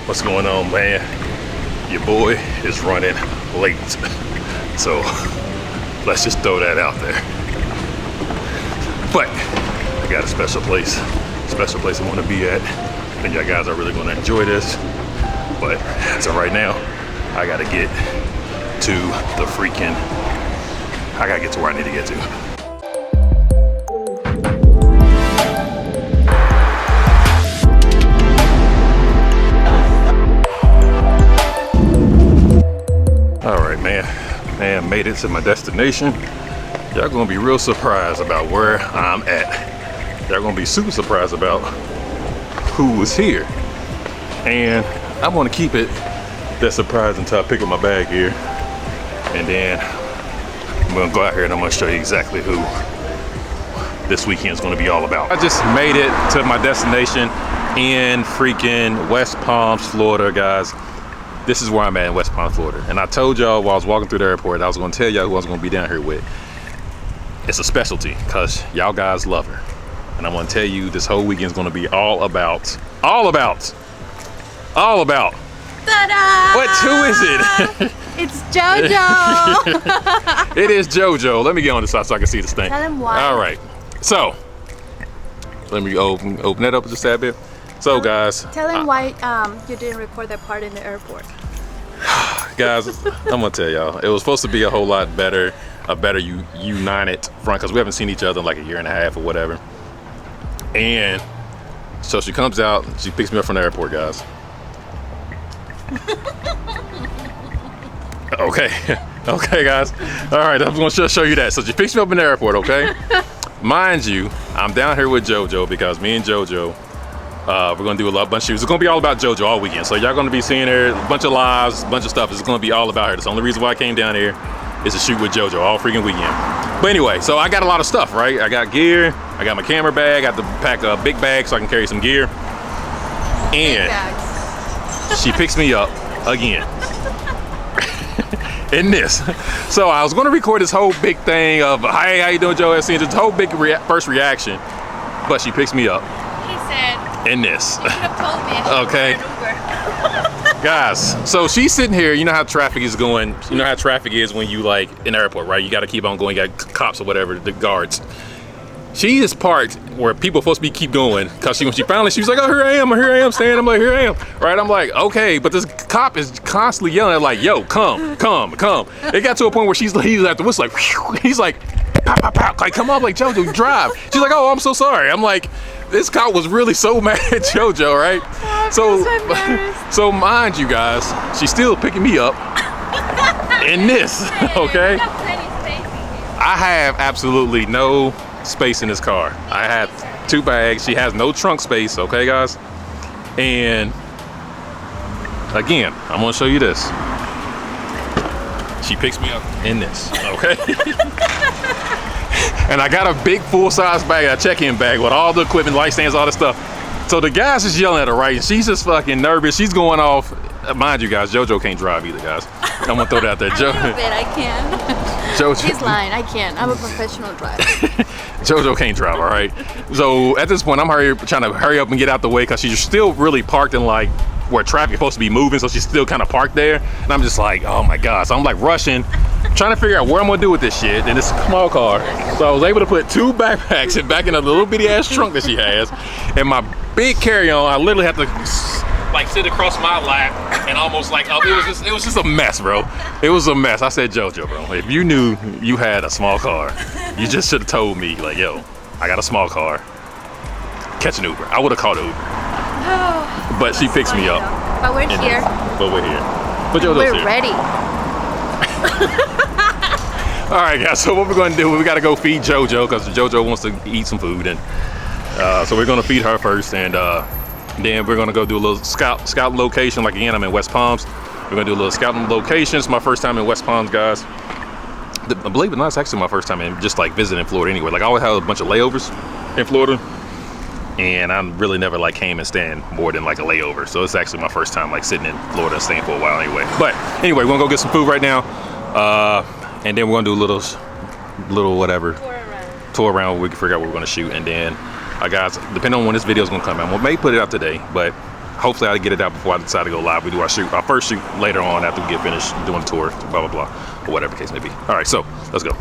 What's going on, man? Your boy is running late. So let's just throw that out there. But I got a special place I want to be at. I think y'all guys are really going to enjoy this. But as of right now, I got to get to the freaking, I got to get to where I need to get to. All right, man, made it to my destination. Y'all gonna be real surprised about where I'm at. Y'all gonna be super surprised about who was here. And I wanna keep it that surprise until I pick up my bag here. And then I'm gonna go out here and I'm gonna show you exactly who this weekend's gonna be all about. I just made it to my destination in freaking West Palms, Florida, guys. This is where I'm at in West Palm, Florida. And I told y'all while I was walking through the airport, I was gonna tell y'all who I was gonna be down here with. It's a specialty, cause y'all guys love her. And I'm gonna tell you this whole weekend is gonna be all about. Ta-da! What, who is it? It's JoJo. It is JoJo. Let me get on the side so I can see this thing. Tell him why. All right, so, let me open that up just a tad bit. So guys. Tell him why you didn't record that part in the airport. Guys, I'm gonna tell y'all, it was supposed to be a whole lot better, a better united front, because we haven't seen each other in like a year and a half or whatever. And so she comes out, she picks me up from the airport, guys. Okay, guys. All right, I'm gonna show you that. So she picks me up in the airport, okay? Mind you, I'm down here with JoJo because me and JoJo, we're gonna do a bunch of shoots. It's gonna be all about JoJo all weekend. So y'all gonna be seeing her, a bunch of lives, a bunch of stuff. It's gonna be all about her. That's the only reason why I came down here is to shoot with JoJo all freaking weekend. But anyway, so I got a lot of stuff, right? I got gear, I got my camera bag, I got to pack a big bag so I can carry some gear. And she picks me up again. In this. So I was gonna record this whole big thing of, hey, how you doing, Joe? This whole big first reaction, but she picks me up. He said, in this. you should have told me. Okay. Guys, so she's sitting here, you know how traffic is going, you know how traffic is when you like in the airport, right? You gotta keep on going, you got cops or whatever, the guards. She is parked where people are supposed to be keep going, cause when she finally, she was like, oh, here I am, standing. I'm like, here I am, right? I'm like, okay, but this cop is constantly yelling at like, yo, come. It got to a point where he's at the whistle, like, whew, he's like, pow, like, come on, like, JoJo, drive. She's like, oh, I'm so sorry. I'm like, this cop was really so mad at JoJo, right? So mind you guys, she's still picking me up in this, okay? I have absolutely no space in this car. I have 2 bags. She has no trunk space, okay, guys? And again, I'm gonna show you this. She picks me up in this, okay? And I got a big full-size bag, a check-in bag with all the equipment, light stands, all this stuff. So the guy's just yelling at her, right? And she's just fucking nervous. She's going off. Mind you guys, JoJo can't drive either, guys. I'm gonna throw that out there. A little bit, I can. JoJo. He's lying, I can't. I'm a professional driver. JoJo can't drive, all right? So at this point, I'm trying to hurry up and get out the way because she's still really parked in like where traffic is supposed to be moving, so she's still kind of parked there. And I'm just like, oh my God. So I'm like rushing, trying to figure out what I'm gonna do with this shit in this small car. So I was able to put 2 backpacks back in a little bitty ass trunk that she has. And my big carry-on, I literally had to like sit across my lap and almost like, it was just a mess, bro. It was a mess. I said, JoJo, bro, if you knew you had a small car, you just should have told me, like, yo, I got a small car. Catch an Uber. I would have called an Uber. But she picks me up. But we're here. But JoJo's we're here. ready. All right, guys, so what we're gonna do, we gotta go feed JoJo because JoJo wants to eat some food. And so we're gonna feed her first, and then we're gonna go do a little scout location. Like again, I'm in West Palms. We're gonna do a little scouting location. It's my first time in West Palms, guys. Believe it or not, it's actually my first time in just like visiting Florida anyway. Like I always have a bunch of layovers in Florida, and I really never like came and staying more than like a layover. So it's actually my first time like sitting in Florida and staying for a while anyway. But anyway, we're gonna go get some food right now, and then we're gonna do a little whatever tour around where we can figure out what we're gonna shoot. And then guys, depending on when this video is gonna come out, we may put it out today, but Hopefully I get it out before I decide to go live. We do our first shoot later on after we get finished doing the tour, blah, blah, blah, or whatever the case may be. All right, so let's go.